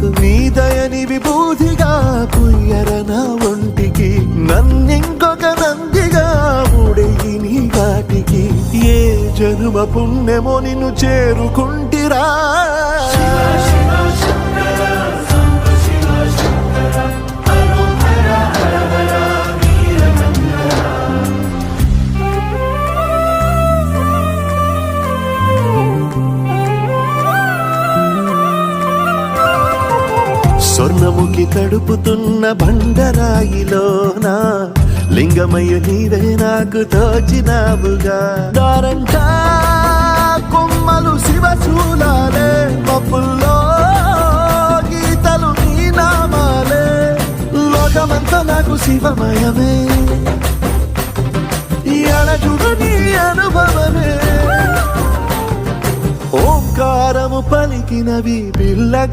నాకు నీ దయని విభూతిగా పుయ్యరన ఒంటికి నన్నింకొక నందిగా ఊడేయి నీ కాటికి ఏ జనుమ పుణ్యమో నిన్ను చేరుకుంటిరా స్వర్ణముఖి తడుపుతున్న బండరాయిలోనా లింగమయ్య నీవే నాకు తోచినావుగా దారంటా కొమ్మలు శివశూలాలే మబ్బుల్లో గీతలు నీ నామాలే లోకమంతా నాకు శివమయమే అడచుడు నీ అనుభవమే ఓంకారము పలికినవి పిల్లగా